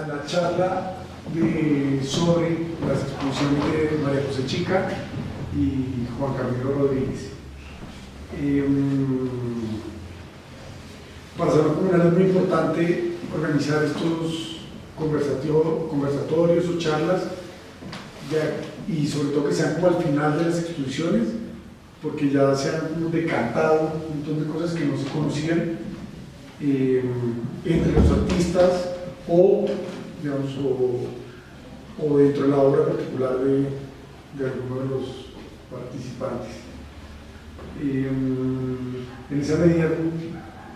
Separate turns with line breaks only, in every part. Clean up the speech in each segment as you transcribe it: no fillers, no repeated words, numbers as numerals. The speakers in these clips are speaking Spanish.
la charla sobre las exposiciones de María José Chica y Juan Camilo Rodríguez. Para Salón Comunal es muy importante organizar estos conversatorios o charlas y sobre todo que sean como al final de las exposiciones, porque ya se han como decantado un montón de cosas que no se conocían entre los artistas o, digamos, o dentro de la obra particular de alguno de los participantes. En esa medida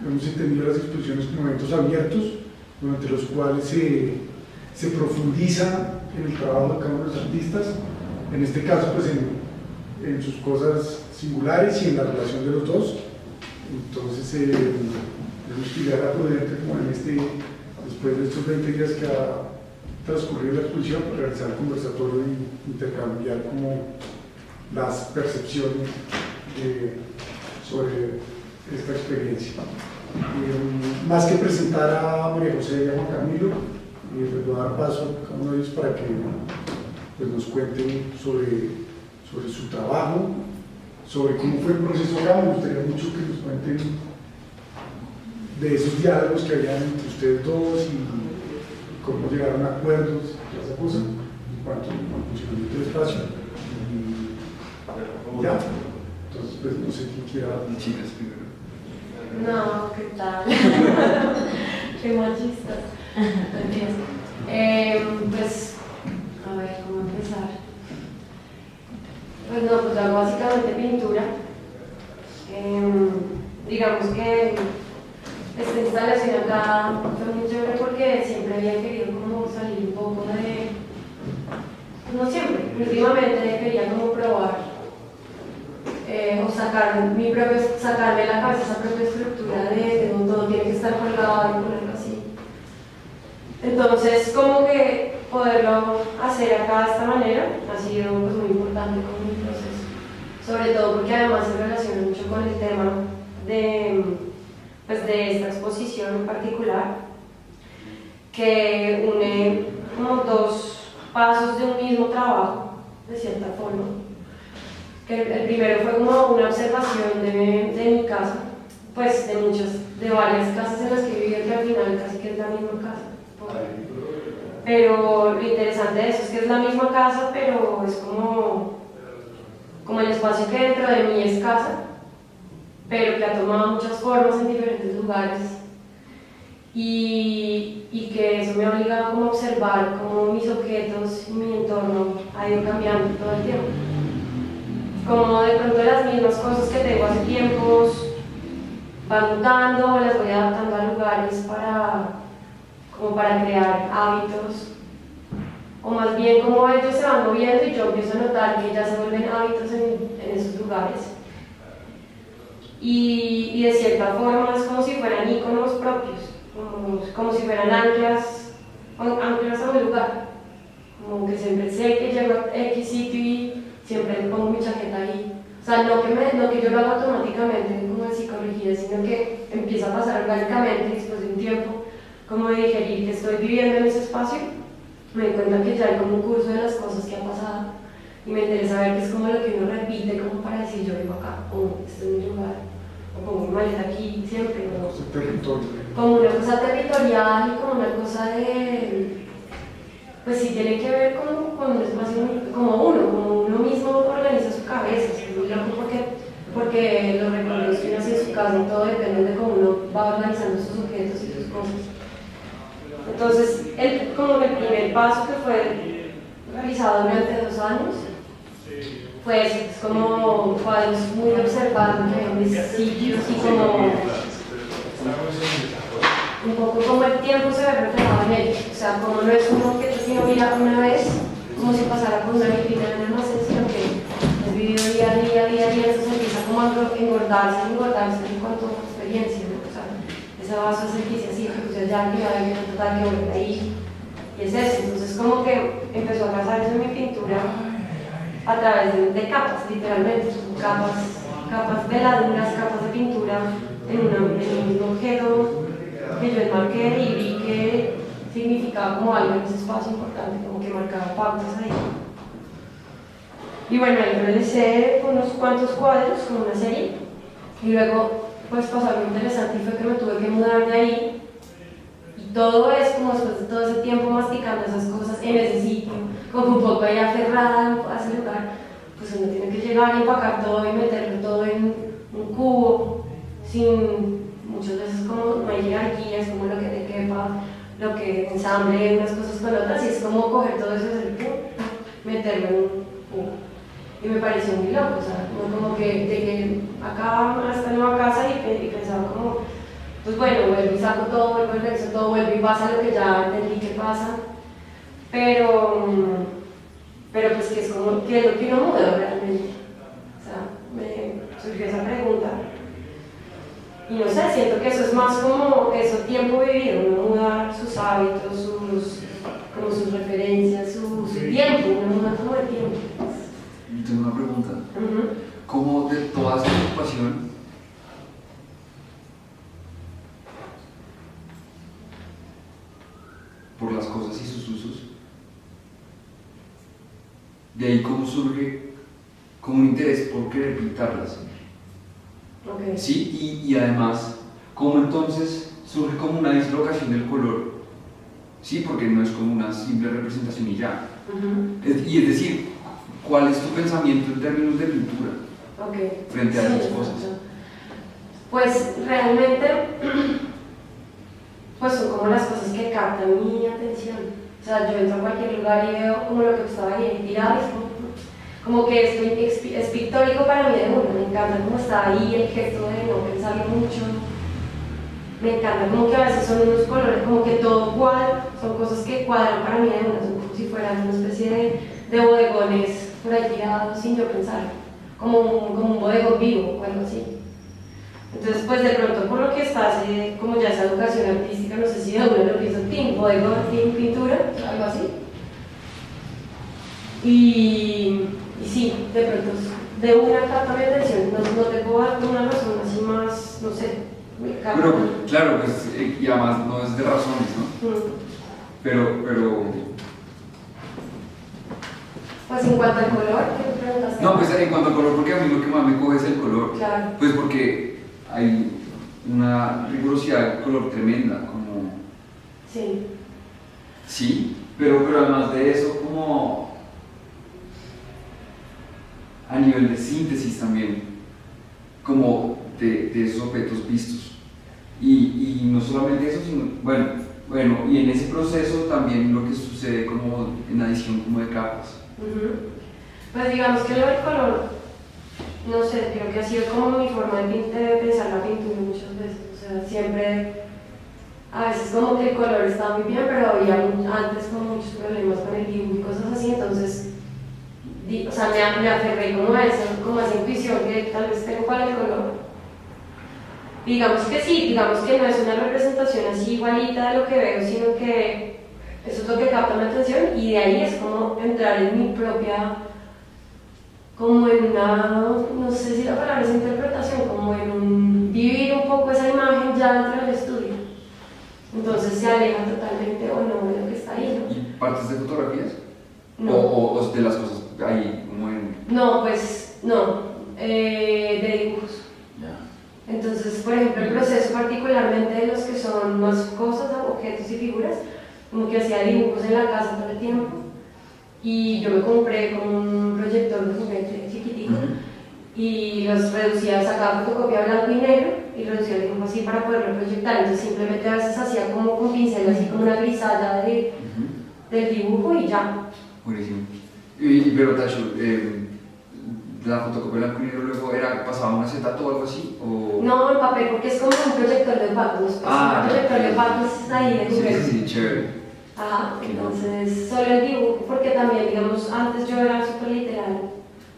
hemos entendido las exposiciones como eventos abiertos, durante los cuales se profundiza en el trabajo de cada uno de los artistas, en este caso pues en sus cosas singulares y en la relación de los dos. Entonces tenemos que llegar a prudente como después de estos 20 días que ha transcurrido la exposición, para realizar el conversatorio y intercambiar como las percepciones sobre esta experiencia. Más que presentar a María José y a Juan Camilo, les voy a dar paso a cada uno de ellos para que pues, nos cuenten sobre su trabajo, sobre cómo fue el proceso acá. Me gustaría mucho que nos cuenten de esos diálogos que habían entre ustedes dos y cómo llegaron a acuerdos y esa cosa en cuanto al funcionamiento del espacio. Y ya, entonces pues no sé quién quiera.
Chicas primero.
No, ¿qué tal? Qué machistas. Pues, a ver, ¿cómo empezar? Pues no, pues hago básicamente pintura. Digamos que esta instalación acá fue muy chévere porque siempre había querido como salir un poco no siempre, últimamente quería como probar o sacarme de la cabeza esa propia estructura de todo tiene que estar colgado y ponerlo así. Entonces, como que poderlo hacer acá de esta manera ha sido pues, muy importante con mi proceso, sobre todo porque además se relaciona mucho con el tema de esta exposición en particular, que une como dos pasos de un mismo trabajo, de cierta forma. Que el primero fue como una observación de mi casa, pues de varias casas en las que viví, que al final casi que es la misma casa. Pero lo interesante de eso es que es la misma casa, pero es como el espacio que dentro de mí es casa, pero que ha tomado muchas formas en diferentes lugares y que eso me ha obligado como a observar cómo mis objetos y mi entorno ha ido cambiando todo el tiempo. Como de pronto las mismas cosas que tengo hace tiempos van mutando, las voy adaptando a lugares para crear hábitos, o más bien como ellos se van moviendo y yo empiezo a notar que ya se vuelven hábitos en esos lugares. Y de cierta forma es como si fueran íconos propios, como si fueran anclas a un lugar, como que siempre sé que llego a X sitio y siempre pongo mi chaqueta ahí. O sea, no que yo lo haga automáticamente como de psicología, sino que empieza a pasar orgánicamente después de un tiempo, como de digerir que estoy viviendo en ese espacio, me doy cuenta que ya hay como un curso de las cosas que ha pasado y me interesa ver qué es como lo que uno repite, como para decir yo vivo acá, o este es mi lugar, o pongo mi maleta aquí siempre, ¿no? Como una cosa territorial y como una cosa pues sí tiene que ver con un espacio, como uno mismo organiza su cabeza, es muy loco porque los recorridos que uno hace en su casa y todo depende de cómo uno va organizando sus objetos y sus cosas. Entonces, como el primer paso que fue realizado durante 2 años, pues es como cuadros muy observados en sitios y como un poco como el tiempo se ve reflejado en ellos, o sea, como no es un objeto que uno mira una vez, como si pasara por una vitrina en el almacén, sino que es vivido día a día, entonces empieza como a engordarse en cuanto a experiencia, ¿no? O sea, ese vaso es el que dice así, pues ya que hay que tratar de volver ahí, y es eso. Entonces como que empezó a pasar eso en mi pintura a través de capas, literalmente, son capas veladuras, capas de pintura en un mismo objeto que yo enmarqué y vi significaba como algo en ese espacio importante, como que marcaba pautas ahí. Y bueno, ahí realicé unos cuantos cuadros, como una serie, y luego pues pasó algo interesante y fue que me tuve que mudar de ahí. Y todo es como después de todo ese tiempo masticando esas cosas en ese sitio, como un poco ahí aferrada a ese lugar, pues uno tiene que llegar y empacar todo y meterlo todo en un cubo, sin muchas veces como no hay jerarquía, es como lo que te quepa, lo que ensamble unas cosas con otras, y es como coger todo eso desde el cubo, meterlo en un cubo. Y me pareció muy loco, o sea, como que llegué acá a esta nueva casa y pensaba como, pues bueno, vuelvo y saco todo, vuelvo y reviso todo, vuelvo y pasa lo que ya entendí que pasa, pero pues que es como, ¿qué es lo que uno muda realmente? O sea, me surgió esa pregunta. Y no sé, siento que eso es más como eso, tiempo vivido, uno muda sus hábitos, como sus referencias, su tiempo, uno muda como el tiempo.
Tengo una pregunta. ¿Cómo de toda esa preocupación por las cosas y sus usos, de ahí cómo surge como un interés por querer pintarlas?
Okay.
Sí, y además, ¿cómo entonces surge como una dislocación del color? Sí, porque no es como una simple representación y ya. Y es decir, ¿cuál es tu pensamiento en términos de pintura frente a esas cosas?
Pues realmente, pues son como las cosas que captan mi atención. O sea, yo entro a cualquier lugar y veo como lo que estaba ahí tirado, como que es pictórico para mí de uno. Me encanta cómo está ahí el gesto de no pensarlo mucho. Me encanta como que a veces son unos colores, como que todo cuadra, son cosas que cuadran para mí de uno, son como si fueran una especie de bodegones por ahí tirados sin yo pensar, como un bodegón vivo o algo así. Entonces, pues de pronto por lo que está hace como ya esa educación artística, no sé si de uno lo piensa, bodegón, pintura, algo así. Y sí, de pronto de una capta mi atención, no te puedo dar una razón así más, no sé.
Pero claro, pues, y además no es de razones, ¿no? Pero
pues en cuanto al color, ¿qué me preguntaste?
no, pues en cuanto al color, porque a mí lo que más me coge es el color.
Claro.
Pues porque hay una rigurosidad del color tremenda, como...
Sí.
Sí, pero además de eso, como a nivel de síntesis también, como de esos objetos vistos. Y no solamente eso, sino, bueno, y en ese proceso también lo que sucede como en adición como de capas.
Pues digamos que lo del color, no sé, creo que ha sido como mi forma de pensar la pintura muchas veces. O sea, siempre, a veces como que el color estaba muy bien, pero había antes como muchos problemas con el dibujo y cosas así, entonces, o sea, me aferré como a esa intuición que tal vez tengo para el color. Digamos que sí, digamos que no es una representación así igualita de lo que veo, sino que eso es lo que capta mi atención y de ahí es como entrar en mi propia, como en una, no sé si la palabra es interpretación, como en un vivir un poco esa imagen ya dentro del estudio. Entonces se aleja totalmente o no de lo que está ahí, ¿no?
¿Y partes de fotografías?
No.
¿O de las cosas ahí como en...?
No, pues no, de dibujos. Entonces, por ejemplo, el proceso particularmente de los que son más cosas, objetos y figuras, como que hacía dibujos en la casa todo el tiempo y yo me compré como un proyector de juguete chiquitico y los reducía, sacaba fotocopia blanco y negro y reducía el dibujo así para poderlo proyectar. Entonces simplemente a veces hacía como con pincel así como una grisalla del dibujo y ya.
Buenísimo. Pero Tacho, ¿la fotocopia blanco y negro luego pasaba un acetato o algo así? ¿O?
No, el papel, porque es como un proyector de opacos. Un proyector de opacos ahí de juguete.
Sí, chévere.
Ajá, entonces solo el dibujo, porque también, digamos, antes yo era súper literal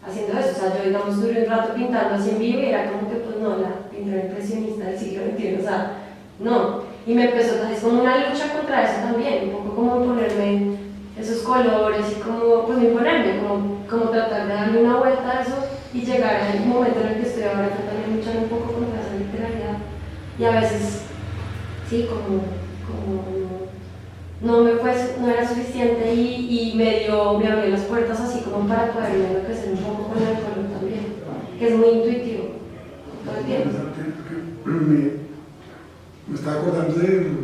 haciendo eso, o sea, yo, digamos, duré un rato pintando así en vivo y era como que, pues no, la pintura impresionista del siglo XXI, o sea, no. Y me empezó, es como una lucha contra eso también, un poco como ponerme esos colores y como, pues no imponerme, como tratar de darle una vuelta a eso y llegar al momento en el que estoy ahora, también luchar un poco contra esa literalidad. Y a veces, sí, como no era suficiente y me abrió las puertas así como para poderme enloquecer un poco con el color también, que es muy intuitivo todo el tiempo.
Me estaba acordando del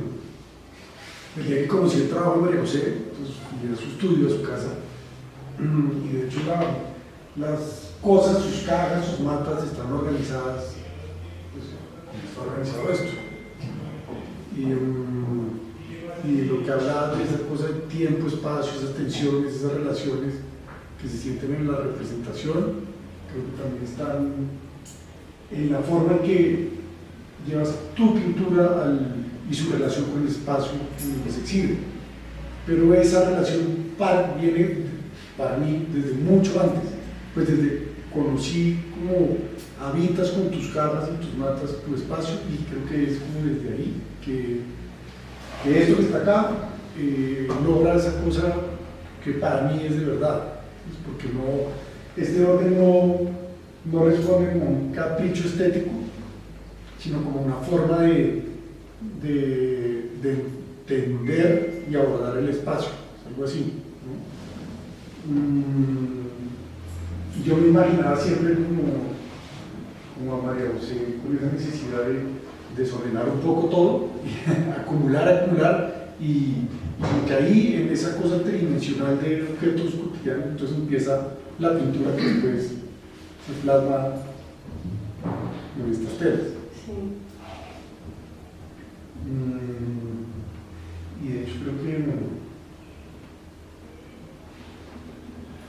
día que conocí el trabajo de María José, pues fui a su estudio, a su casa, y de hecho las cosas, sus cajas, sus matas están organizadas, pues como está organizado esto. Y lo que habla de esa cosa de tiempo, espacio, esas tensiones, esas relaciones que se sienten en la representación, creo que también están en la forma en que llevas tu pintura y su relación con el espacio en el que se exhibe. Pero esa relación viene para mí desde mucho antes, pues desde conocí cómo habitas con tus cajas y tus matas tu espacio, y creo que es como desde ahí que esto que está acá logra esa cosa que para mí es de verdad, pues porque este orden no responde como un capricho estético, sino como una forma de entender y abordar el espacio, algo así, ¿no? Y yo me imaginaba siempre como a María José con esa necesidad de desordenar un poco todo, acumular, y que ahí en esa cosa tridimensional de objetos cotidianos, entonces empieza la pintura que después se plasma en estas telas.
Sí.
Y de hecho creo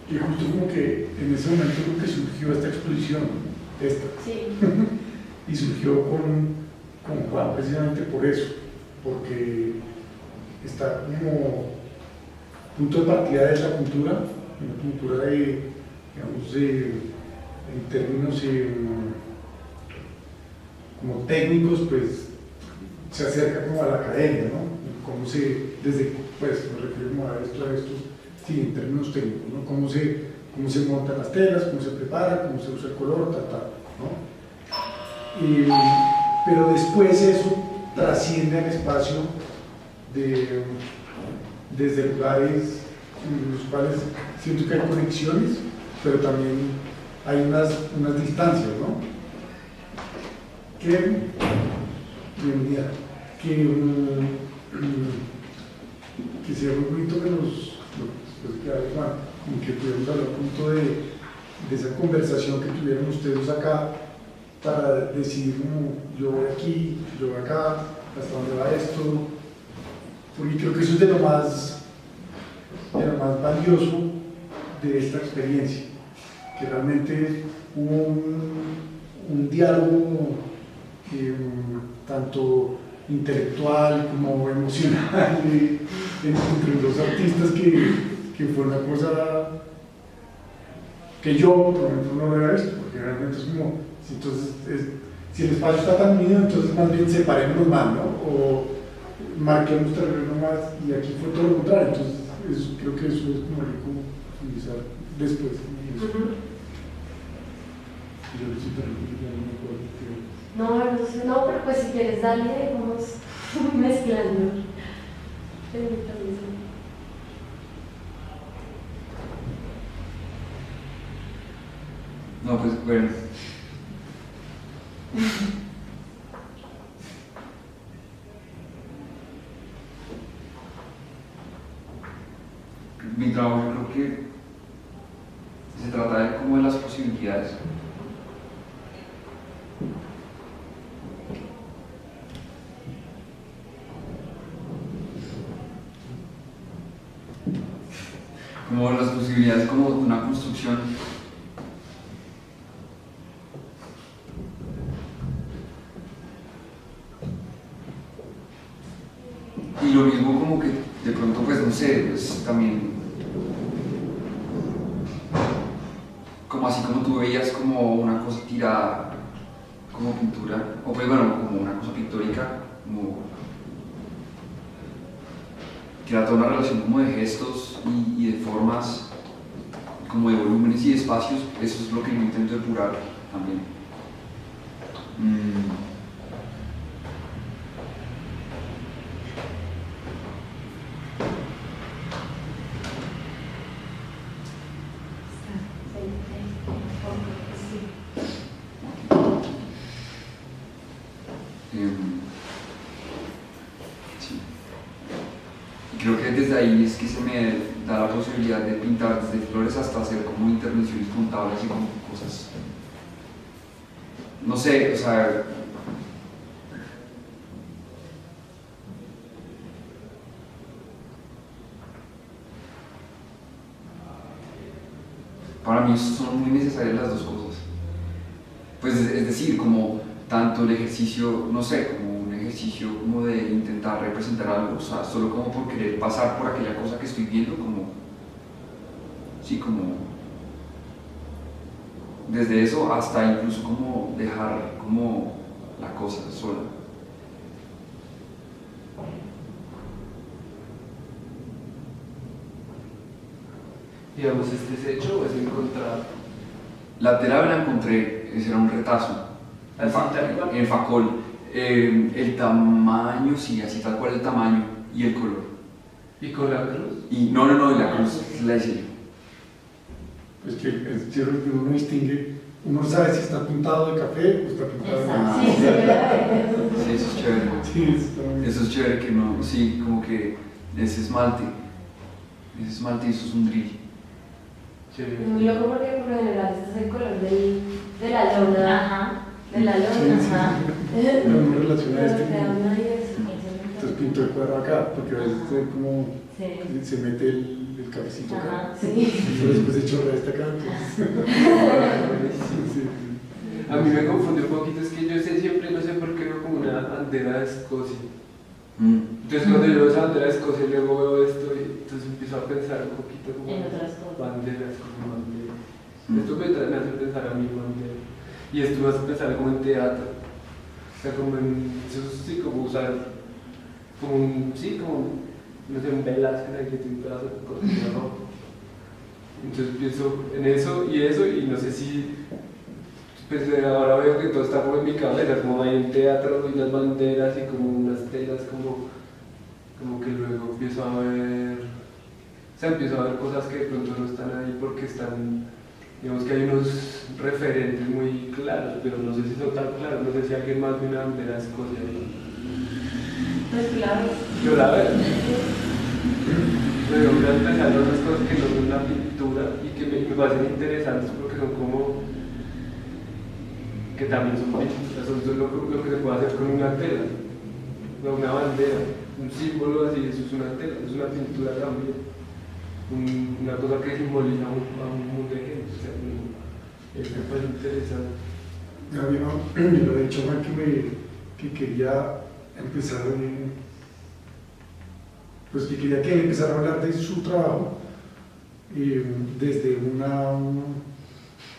que justo como que en ese momento creo que surgió esta exposición,
Sí.
y surgió con Juan precisamente por eso, porque está como punto de partida de la pintura, una pintura digamos, en términos como técnicos, pues se acerca como a la academia, ¿no? Cómo pues me refiero como a esto, sí, en términos técnicos, ¿no? Cómo se montan las telas, cómo se prepara, cómo se usa el color, ¿no? Pero después eso trasciende al espacio desde lugares en los cuales siento que hay conexiones, pero también hay unas distancias, ¿no? Bienvenida, que sería muy bonito que como que pudiéramos hablar un punto de esa conversación que tuvieron ustedes acá para decidir yo voy aquí, yo voy acá, hasta dónde va esto, porque creo que eso es de lo más valioso de esta experiencia, que realmente hubo un diálogo tanto intelectual como emocional entre los artistas que fue una cosa que yo, por ejemplo, no lo había visto, porque realmente es como, entonces, si el espacio está tan unido, entonces más bien separémonos más, ¿no? O marquemos terreno más, y aquí fue todo lo contrario, entonces creo que eso es como rico profundizar después. Yo lo siento,
no, pero pues si quieres dale, vamos mezclando.
No, pues bueno. Mi trabajo, yo creo que se trata de como de las posibilidades. Como las posibilidades como de una construcción. Y lo mismo como que de pronto, pues no sé, pues también como así como tú veías como una cosa tirada como pintura, o pues bueno, como una cosa pictórica, como que era toda una relación como de gestos y de formas, como de volúmenes y de espacios. Eso es lo que yo intento depurar también. creo que desde ahí es que se me da la posibilidad de pintar desde flores hasta hacer como intervenciones con tablas y como cosas, no sé, o sea, para mí son muy necesarias las dos cosas. Pues es decir, como tanto el ejercicio, no sé, como un ejercicio como de intentar representar algo, o sea, solo como por querer pasar por aquella cosa que estoy viendo, como, sí, como, desde eso hasta incluso como dejar como la cosa sola.
Digamos, ¿este es hecho o es encontrado?
La tela la encontré, ese era un retazo.
¿Así tal cual?
En facol. El tamaño, sí, así tal cual el tamaño y el color.
¿Y con la cruz?
Y no, la cruz la hice yo.
Pues que es cierto que uno distingue, uno sabe si está pintado de café o está pintado de
Exacto.
blanco.
Sí, eso es chévere.
Sí, está muy bien.
Eso es chévere que no, sí, como que ese esmalte y eso es un drill.
Chévere.
Muy loco porque por lo general este es el color de la lona.
Ajá.
De la
Sí,
lona.
sí,
Ajá.
sí. No, no relaciona
Pero
este
te da
con-
una idea de eso.
entonces pinto el cuadro acá, porque a veces como
Sí.
se mete el cafecito acá.
Ajá.
Sí.
Pero después se chorrea esta acá, entonces. Sí, sí.
A mí me confunde un poquito, es que yo sé siempre, no sé por qué veo como una bandera de Escocia. Entonces cuando yo veo esa bandera de Escocia y luego veo esto, y entonces empiezo a pensar un poquito como
En otras cosas.
banderas, como banderas. Esto me hace pensar a mí bandera. Y esto me hace pensar como en teatro. O sea, como en, eso sí, como usar, como un, sí, como, no sé, un Velázquez en el que tiene un pedazo de cortina roja. Entonces pienso en eso, y no sé si, pues ahora veo que todo está como en mi cabeza, como hay un teatro y las banderas y como unas telas, como que luego empiezo a ver, o sea, empiezo a ver cosas que de pronto no están ahí porque están, digamos que hay unos referentes muy claros, pero no sé si son tan claros, no sé si alguien más ve una bandera de Escocia ahí.
Pues claro.
Yo la veo. Pero voy a empezar otras cosas que no son una pintura y que me parecen interesantes porque son como que también son pinturas, son lo que se puede hacer con una tela, no una bandera, un símbolo así, eso es una tela, es una pintura también, una cosa que simboliza a un mundo de gente, o sea, eso me parece interesante.
Yo lo he dicho, Juan, que quería empezar, pues que quería que él empezara a hablar de su trabajo desde una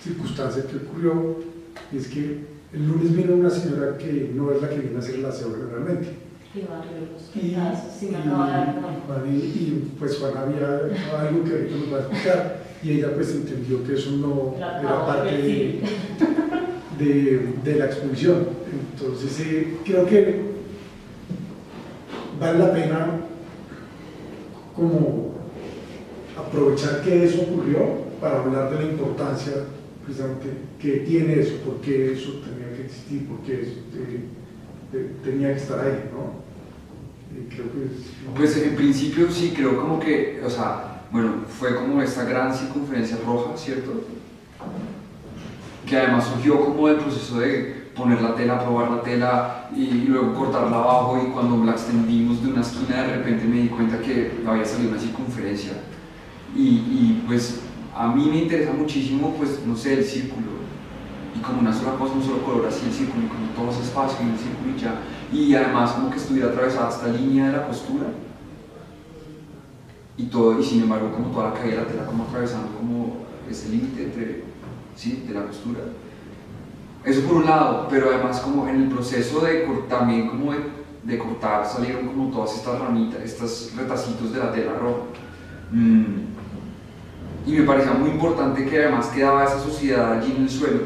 circunstancia que ocurrió, y es que el lunes vino una señora que no es la que viene a hacer el aseo generalmente.
Y barrio los
Y,
pedazos, sí me acabo de dar cuenta.
y pues Juan había algo que ahorita nos va a explicar, y ella pues entendió que eso no
La
era
acabo
parte
de
de la exposición. Entonces creo que vale la pena como aprovechar que eso ocurrió para hablar de la importancia precisamente que tiene eso, por qué eso tenía que existir, por qué eso tenía que estar ahí, ¿no? Creo que
Pues en principio sí, creo como que, o sea, bueno, fue como esta gran circunferencia roja, ¿cierto? Que además surgió como del proceso de poner la tela, probar la tela y luego cortarla abajo, y cuando la extendimos de una esquina de repente me di cuenta que había salido una circunferencia y pues a mí me interesa muchísimo, pues no sé, el círculo, y como una sola cosa, un solo color, así el círculo, y como todo ese espacio y el círculo y ya, y además como que estuviera atravesada esta línea de la costura y todo, y sin embargo como toda la caída de la tela como atravesando como ese límite entre, sí, de la costura. Eso por un lado, pero además como en el proceso de también como de cortar salieron como todas estas ramitas, estos retacitos de la tela roja. Y me parecía muy importante que además quedaba esa suciedad allí en el suelo,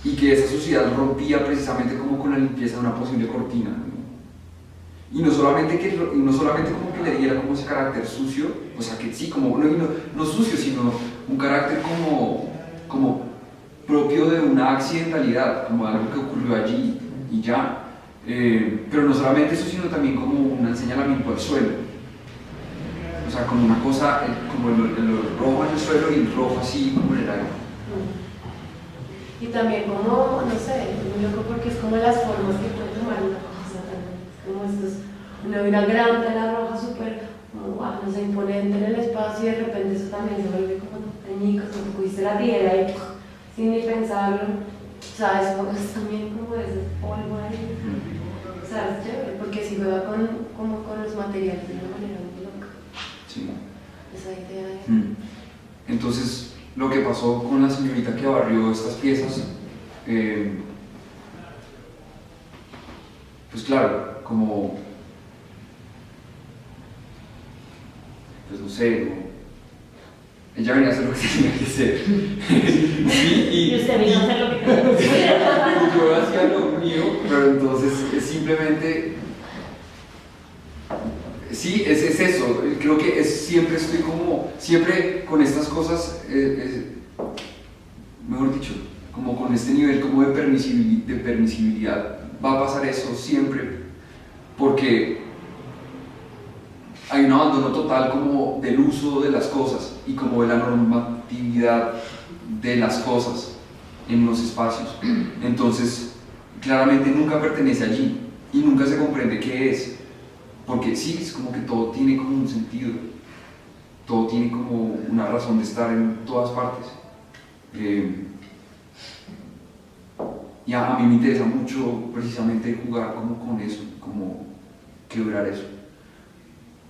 y que esa suciedad rompía precisamente como con la limpieza de una posible cortina, ¿no? Y no solamente como que le diera como ese carácter sucio, o sea que sí, como no sucio, sino un carácter como propio de una accidentalidad, como algo que ocurrió allí y ya, Pero no solamente eso, sino también como un señalamiento al suelo. O sea, como una cosa, como el rojo en el suelo y el rojo así como en el aire.
Y también como, no sé, es muy loco porque es como las formas que puede tomar una cosa también. Como estos, una vibra grande, la roja súper, como, wow, no sé, imponente en el espacio y de repente eso también se vuelve como teñico, como que cogiste la piedra y sin ni pensarlo. O sea, es también como ese polvo ahí. O sea, es chévere porque si juega como con los materiales de una manera muy loca.
Sí.
Esa idea de...
Entonces, lo que pasó con la señorita que barrió estas piezas, pues claro, como, pues no sé, ella venía a hacer lo que tenía que hacer.
Y usted vino a hacer lo que tenía que hacer.
Yo hacía lo mío, pero entonces es simplemente... Sí, es eso, creo que siempre estoy como, siempre con estas cosas, mejor dicho, como con este nivel como de permisibilidad, va a pasar eso siempre, porque hay un abandono total como del uso de las cosas y como de la normatividad de las cosas en los espacios. Entonces, claramente nunca pertenece allí y nunca se comprende qué es. Porque sí, es como que todo tiene como un sentido, todo tiene como una razón de estar en todas partes. Y a mí me interesa mucho precisamente jugar como con eso, como quebrar eso.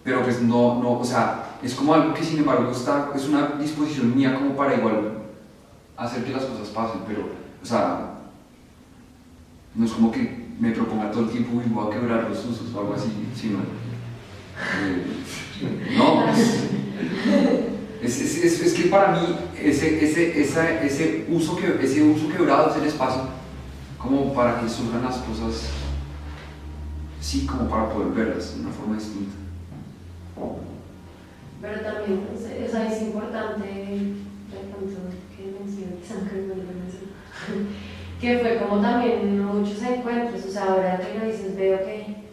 Pero pues no, o sea, es como algo que sin embargo es una disposición mía como para igual hacer que las cosas pasen, pero, o sea, no es como que me proponga todo el tiempo y voy a quebrar los usos o algo así, sino no, es que para mí ese uso quebrado es el espacio como para que surjan las cosas, sí, como para poder verlas de una forma distinta.
Pero también es importante, de pronto, que mencioné, que fue como también muchos encuentros, o sea, ahora que lo dices, veo que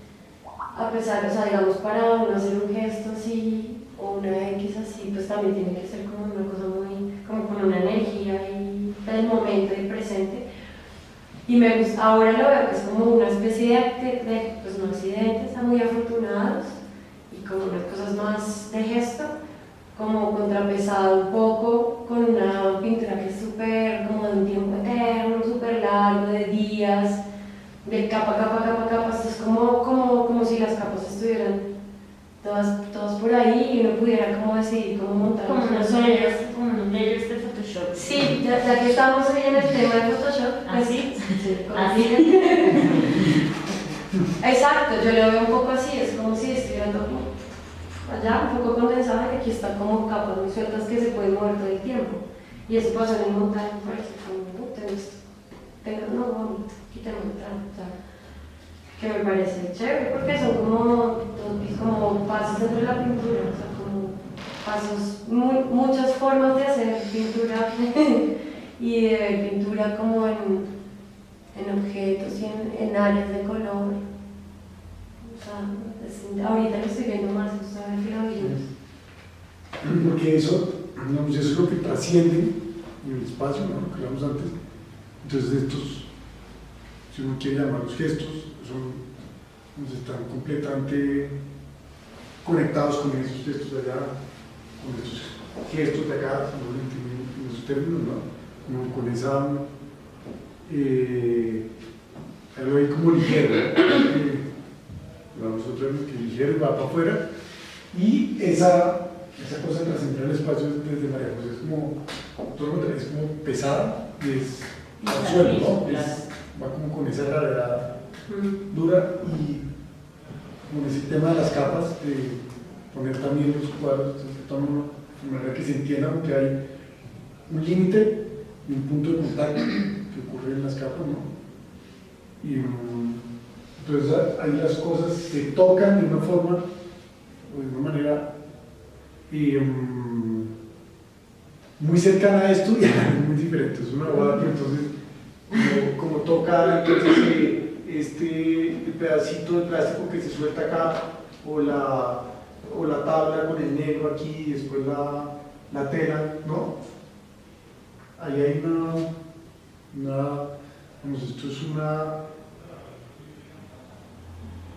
a pesar, o sea, digamos, para uno hacer un gesto así, o una X así, pues también tiene que ser como una cosa muy, como con una energía y del momento y presente. Y me gusta, ahora lo veo que es como una especie de pues no accidentes, están muy afortunados, y como unas cosas más de gesto, como contrapesado un poco con una pintura que es súper, como de un tiempo eterno, súper largo, de días, de capa, esto es como si las capas estuvieran todas por ahí y uno pudiera como decidir cómo montar.
Como unos layers de Photoshop.
Sí, ya que estamos hoy en el tema de Photoshop,
¿Así?
así. Exacto, yo lo veo un poco así, es como si estuviera todo allá, un poco condensado, y aquí están como capas muy sueltas que se pueden mover todo el tiempo. Y eso pasa en el montaje, por eso, como, no, bonito, quitemos el tramo, o sea, que me parece chévere, porque son como pasos entre la pintura, o sea, como pasos, muchas formas de hacer pintura y de ver pintura como en objetos y en áreas de color. O sea, ahorita lo estoy viendo más, está maravilloso.
Porque eso es lo que trasciende en el espacio, ¿no? Lo que hablamos antes. Entonces estos, si uno quiere llamarlos gestos, están completamente conectados con esos gestos de allá, con estos gestos de acá, en esos términos, ¿no? Como con esa algo ahí como ligero, nosotros que ligero va para afuera, y esa cosa de trascender el espacio desde María José es como pesada y es al suelo, ¿no? Va como con esa gravedad dura, y como ese tema de las capas, de poner también los cuadros de manera que se entienda que hay un límite y un punto de contacto que ocurre en las capas, ¿no? Y entonces ahí las cosas se tocan de una forma o de una manera muy cercana a esto y a muy diferente. Es una boda que entonces como toca, entonces el pedacito de plástico que se suelta acá, o la tabla con el negro aquí y después la tela, ¿no? Ahí hay vamos, esto es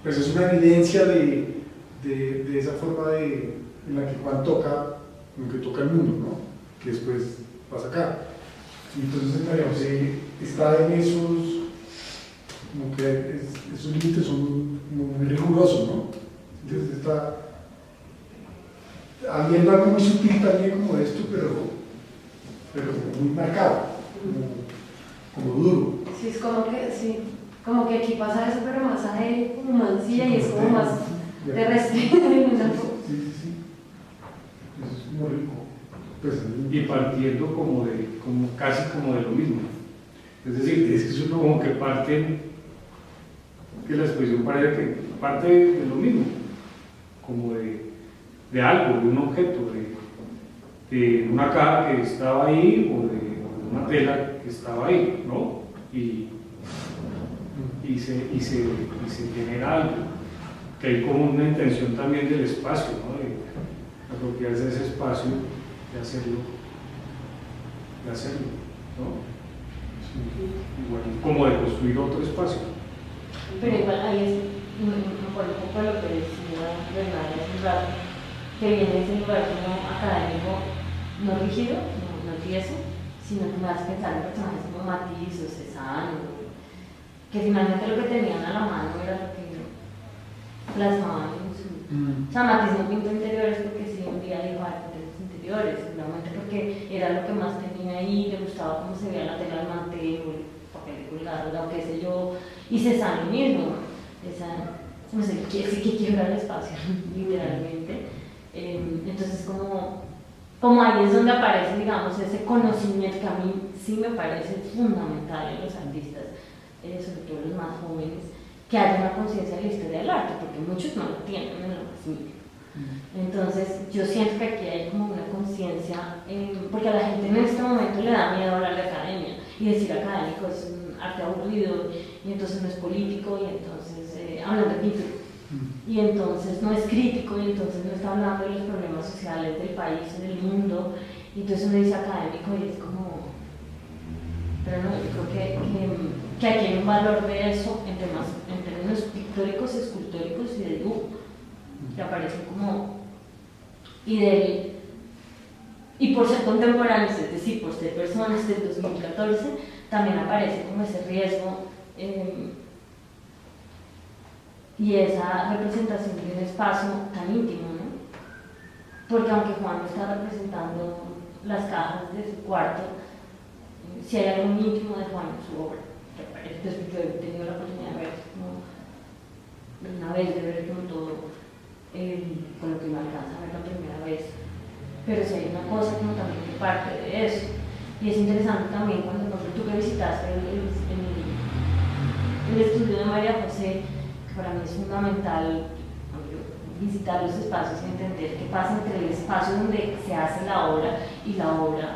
pues es una evidencia de esa forma en la que Juan toca, en que toca el mundo, ¿no? Que después pasa acá. Y entonces María José está en esos, como que esos límites son muy rigurosos, ¿no? Entonces está habiendo algo muy sutil también como esto, pero muy marcado, como duro.
Sí, es como que aquí pasa eso, pero más como mancilla y es como más terrestre.
Sí. Eso es muy rico. Pues,
y partiendo como casi como de lo mismo. Es decir, es que eso como que parte, que la expresión parece que parte de lo mismo, como de algo, de un objeto, de una caja que estaba ahí o de una tela que estaba ahí, ¿no? Y se genera algo, que hay como una intención también del espacio, ¿no? De apropiarse de ese espacio, de hacerlo, ¿no? Igual como de construir otro espacio.
Pero igual ahí es un poco lo que decía Bernardo hace un rato, que viene ese lugar como académico, no rígido, no tieso, sino que me hace pensar en personajes como Matisse o Cézanne, que finalmente lo que tenían a la mano era lo que plasmaban en su... O sea, Matisse no pintó interiores porque sí un día dijo, ay, pinté los interiores, seguramente porque era lo que más tenía ahí, le gustaba cómo se veía la tela del mantel o el papel de colgado, o qué sé yo, y Cézanne mismo, no sé, sí que quiebra el espacio, literalmente. Entonces, como ahí es donde aparece, digamos, ese conocimiento que a mí sí me parece fundamental en los artistas, sobre todo los más jóvenes, que haya una conciencia de la historia del arte, porque muchos no lo tienen en lo más mínimo. Entonces, yo siento que aquí hay como una conciencia, porque a la gente en este momento le da miedo hablar de academia y decir académico es un arte aburrido, y entonces no es político, y entonces hablan de pintura, y entonces no es crítico, y entonces no está hablando de los problemas sociales del país o del mundo, y entonces uno dice académico y es como... Pero no, yo creo que aquí hay un valor de eso en términos pictóricos, escultóricos y de dibujo, que aparecen como... Y por ser contemporáneos, es decir, por ser personas del 2014, también aparece como ese riesgo y esa representación de un espacio tan íntimo, ¿no? Porque aunque Juan no está representando las cajas de su cuarto, si hay algo muy íntimo de Juan en su obra, entonces yo he tenido la oportunidad de ver una vez, de ver como todo con lo que me alcanza a ver la primera vez, pero si hay una cosa como también que parte de eso, y es interesante también cuando tú que visitaste el estudio de María José, que para mí es fundamental visitar los espacios y entender qué pasa entre el espacio donde se hace la obra y la obra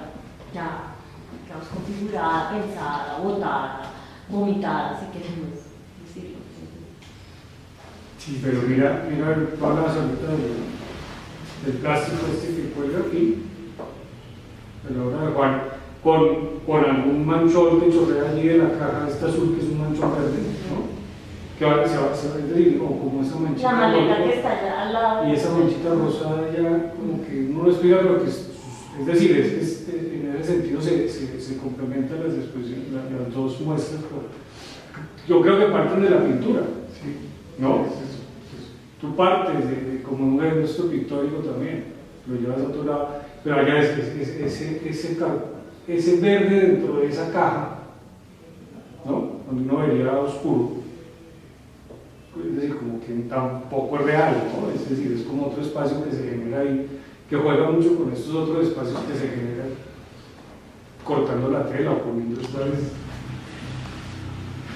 ya, digamos, configurada, pensada, botada, vomitada, si queremos decirlo.
Sí, pero mira toda la salita del plástico que cuelga aquí, a la obra de Juan, con algún manchón que chorrea allí de la caja, esta azul que es un manchón verde, ¿no? Que ahora se va a ver como esa manchita.
La maleta que está allá al lado.
Y esa manchita rosada ya, como que uno no explica lo que es decir, en ese sentido se complementan las expresiones, las dos muestras. Yo creo que parten de la pintura,
Sí.
¿no? Tú partes como un gesto pictórico también, lo llevas a otro lado, pero allá ese verde dentro de esa caja, ¿no? Donde uno vería oscuro, es decir, como que tampoco es real, ¿no? Es decir, es como otro espacio que se genera ahí, que juega mucho con estos otros espacios que se generan cortando la tela o poniendo estas.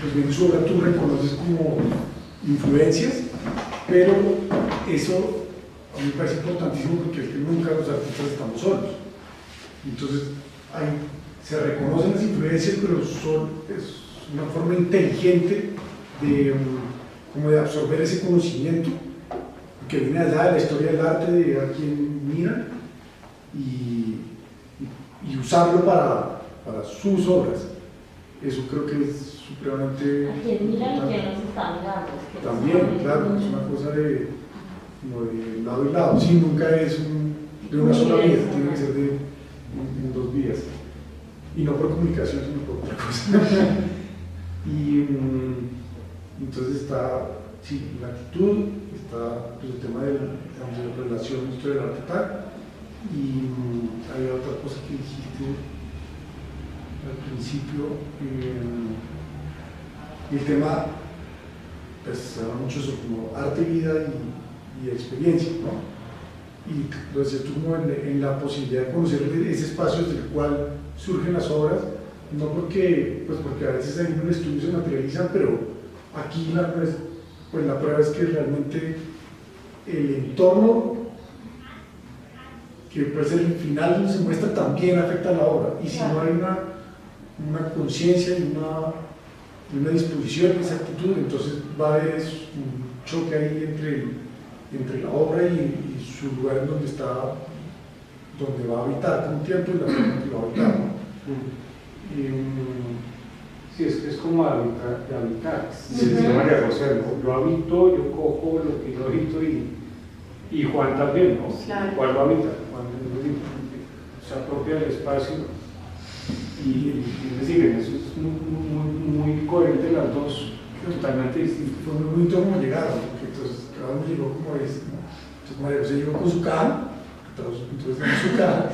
Pues bien, su obra tú reconoces como influencias, pero eso a mí me parece importantísimo porque es que nunca los artistas estamos solos. Entonces, se reconocen las influencias, pero es una forma inteligente como de absorber ese conocimiento que viene allá de la historia del arte, de a quien mira, y usarlo para sus obras. Eso creo que es supremamente
¿A quién mira y
importante.
quién nos está mirando? Es que
También, claro, es una cosa como de lado y lado. Sí, nunca es de una sola vía, tiene que ser en dos vías. Y no por comunicación, sino por otra cosa. Y entonces está, sí, la actitud, está pues, el tema de la relación entre el arte y tal. Y había otra cosa que dijiste al principio, el tema, pues se habla mucho sobre como arte, vida y experiencia, ¿no? Y lo decías tú como en la posibilidad de conocer ese espacio desde el cual surgen las obras, no porque, pues porque a veces en un estudio se materializan, pero aquí pues la prueba es que realmente el entorno que puede ser el final donde se muestra también afecta a la obra, y si no hay una conciencia y una disposición, esa actitud, entonces va a haber un choque ahí entre la obra y su lugar en donde va a habitar con un tiempo y la forma en que va a habitar, ¿no?
Sí, es como de habitar.
Sí,
Decía María José, ¿no? Yo habito, yo cojo lo que yo habito y Juan también, ¿no?
Claro.
¿Cuál lo habita? Juan se apropia del espacio y es decir, en eso es muy coherente las dos, totalmente distintas.
Fue muy bonito como llegaron, porque entonces cada uno llegó como es, ¿no? Entonces María José llegó con su caja, entonces tenemos su caja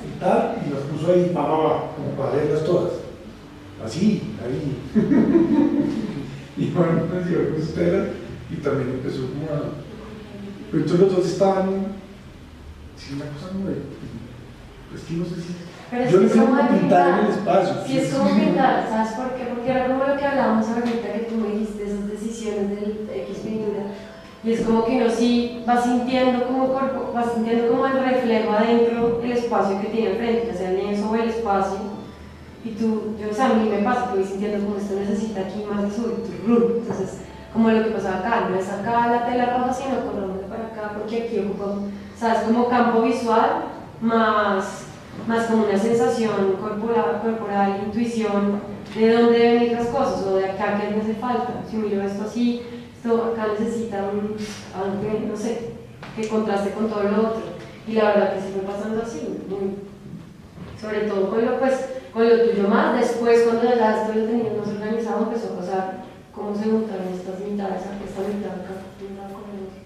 y tal, y las puso ahí, como para leerlas todas. Así, ahí. Y bueno, pues llegó con sus telas y también empezó como a... Pero entonces los dos estaban, sí, una cosa como de... Es que no sé si...
Pero
Yo
es
le
que
tengo
como
que pintar en el
pintar.
espacio.
Sí, es como pintar, ¿sabes por qué? Porque era como lo que hablábamos ahorita, que tú me dijiste, esas decisiones del X pintura. Y es como que uno sí va sintiendo como cuerpo, va sintiendo como el reflejo adentro del espacio que tiene enfrente, ya sea el lienzo o el espacio. Y o sea, a mí me pasa que voy sintiendo como esto necesita aquí más de subir. Entonces, como lo que pasaba acá, no es acá la tela roja, sino corramos para acá, porque aquí ocupa, ¿sabes? Como campo visual, más como una sensación corporal, intuición, de dónde ven las cosas, o de acá qué me hace falta. Si miro esto así, esto acá necesita algo que, no sé, que contraste con todo lo otro. Y la verdad que sí fue pasando así, sobre todo con lo tuyo más. Después, cuando ya esto lo teníamos más organizado, empezó a pasar cómo se montaron estas mitades, esta mitad acá, pintada con el otro.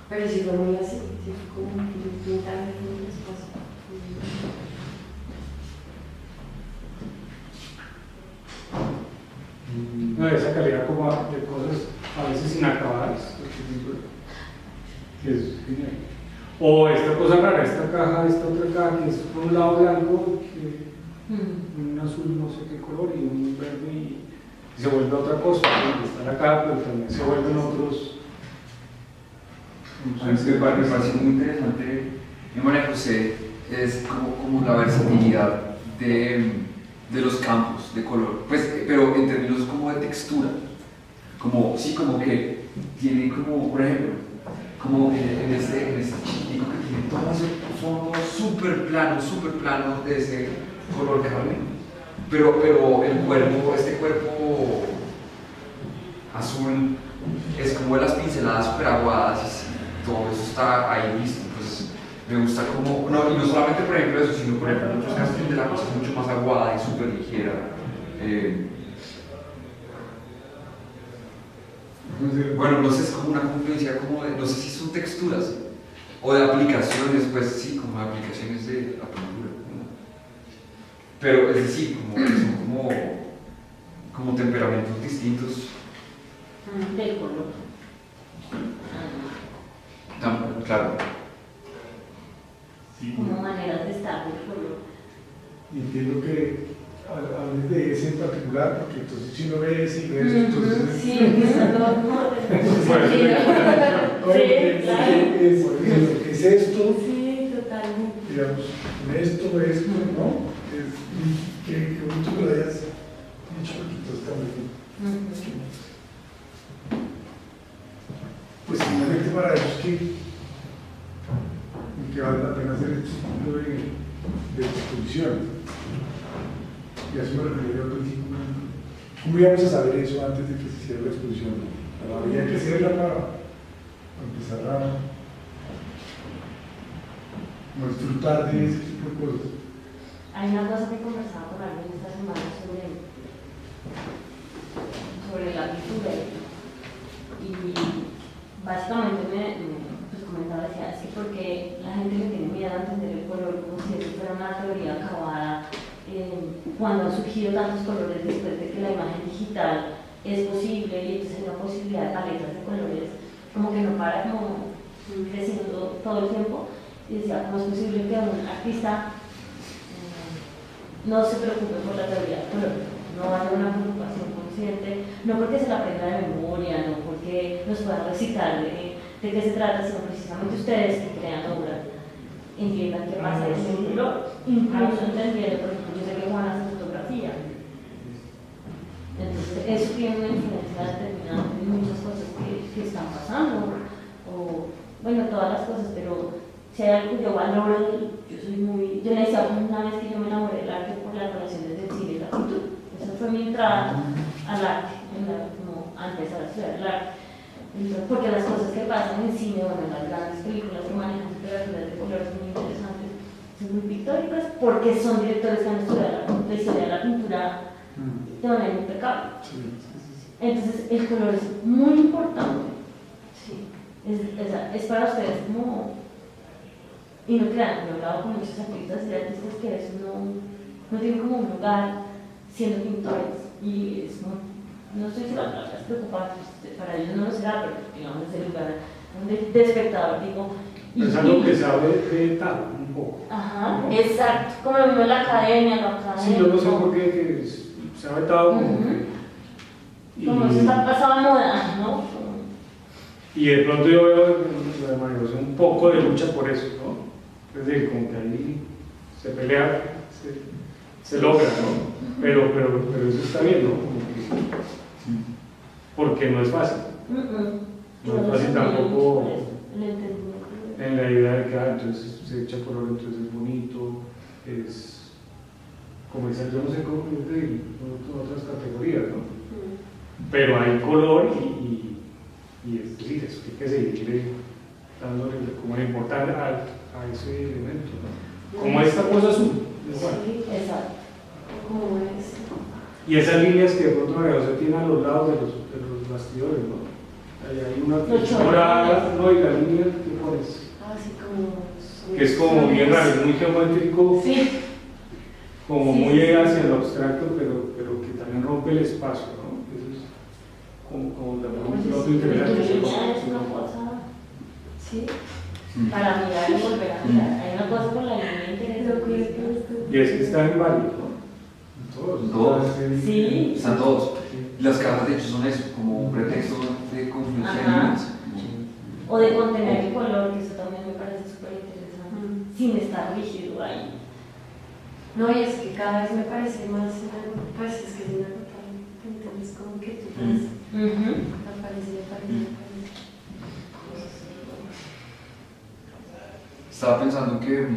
Pero sí fue muy así, sí fue como pintar en un espacio.
No, esa calidad como de cosas a veces inacabadas, que es genial. O esta cosa rara, esta caja, esta otra caja, que es por un lado blanco, un azul no sé qué color, y un verde, y se vuelve otra cosa, ¿no? Está la caja, pero también se vuelven otros.
A mí me parece muy interesante en María José, es como la versatilidad de los campos de color, pues, pero en términos como de textura, como que tiene como, por ejemplo, como en este chiquitico que tiene todo ese fondo súper plano de ese color carne, pero este cuerpo azul es como de las pinceladas súper aguadas y todo eso está ahí listo. Pues me gusta como, y no solamente por ejemplo eso, sino por ejemplo en otros casos donde la cosa es mucho más aguada y súper ligera. Bueno, no sé, es como una confluencia como de, no sé si son texturas o de aplicaciones, pues sí, como de aplicaciones de la pintura, ¿no? Pero es decir, como que son como temperamentos distintos.
Del color.
Claro.
Sí.
Como maneras de estar del color.
Y entiendo que hables de ese en particular, porque entonces si uno ve ese y ve eso, entonces...
Sí, está todo como... Sí, claro.
Es esto,
Sí, totalmente.
digamos, esto, ¿no? Qué bonito que lo hayas dicho, porque entonces también ¿Cómo íbamos a saber eso antes de que se hiciera la exposición? Había que hacerla para empezar a como disfrutar de ese tipo de cosas.
Hay una cosa que conversaba con alguien esta semana sobre la pintura y básicamente pues comentaba, decía, es que porque la gente le tiene miedo a entender el color como si eso fuera una teoría acabada, cuando han surgido tantos colores después de que la imagen digital es posible y entonces hay una posibilidad de paletas de colores como que no para como creciendo todo el tiempo. Y decía, ¿cómo es posible que un artista no se preocupe por la teoría del color? No haya una preocupación consciente, no porque se la aprenda de memoria, no porque nos puedan recitar de qué se trata, sino precisamente ustedes que crean obras entiendan qué pasa en ese color. Incluso entendiendo, por ejemplo, yo sé que Juan hace fotografía. Entonces, eso tiene una influencia determinada en muchas cosas que están pasando, o bueno, todas las cosas, pero si hay algo que yo valoro, yo le decía una vez que yo me enamoré del arte por las relaciones del cine y la pintura. Esa fue mi entrada al arte, como a empezar a estudiar el arte. Entonces, porque las cosas que pasan en cine, bueno, en las grandes películas que manejan temperaturas de colores muy interesantes, son muy pictóricas, porque son directores que han estudiado la historia de la pintura de manera impecable. Entonces, el color es muy importante. Sí. Es para ustedes como. Y no crean, yo he hablado con muchos artistas y artistas que eso no tienen como un lugar siendo pintores. Y es no sé si la palabra es preocupante, para ellos no lo será, pero digamos es el lugar de espectador, digo.
Es algo que se abre de tal, un poco.
Ajá,
¿no?
exacto, como lo mismo en la academia,
Sí, yo no sé por qué que se ha vetado como que.
Como eso está pasado a moda, ¿no?
Y de pronto yo veo en la María un poco de lucha por eso, ¿no? Es decir, como que ahí se pelea, se logra, ¿no? Pero eso está bien, ¿no? Como que, porque no es fácil. No es fácil tampoco en la idea de que entonces se echa color, entonces es bonito, es comercial, yo no sé cómo decir, otras categorías, ¿no? Pero hay color y es decir, eso hay que seguirle dándole como la importancia a ese elemento, ¿no? Como esta cosa azul.
Sí, exacto. Como es.
Y esas líneas que de pronto María José tiene a los lados de los bastidores, ¿no? Ahí hay una morada, ¿no? Y la línea que pones.
Así como.
Que es como bien raro, es muy geométrico,
sí.
como
sí,
muy
sí,
hacia lo abstracto, pero que también rompe el espacio, ¿no? Eso es como también otro interesante.
Es una cosa. Sí. Para mirar y volver a mirar. Hay una cosa con la línea interesante.
Y es que está en varios, ¿no?
Todos.
Sí.
Están todos. Las cartas de hecho son eso, como un pretexto de confluencia de líneas.
O de contener el color, que eso también me parece súper interesante, sin estar rígido ahí.
No, y es que cada vez me parece más, pues es que es inagotable. Entonces, como que tú ves, aparece.
Estaba pensando que,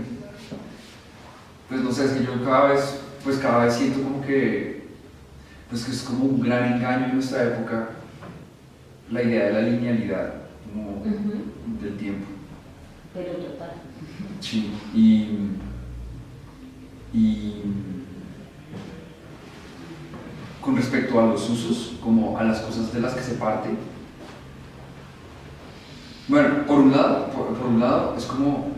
pues no sé, es que yo cada vez siento como que, pues que es como un gran engaño en nuestra época la idea de la linealidad como del tiempo.
Pero total.
Sí, y con respecto a los usos, como a las cosas de las que se parte, bueno, por un lado es como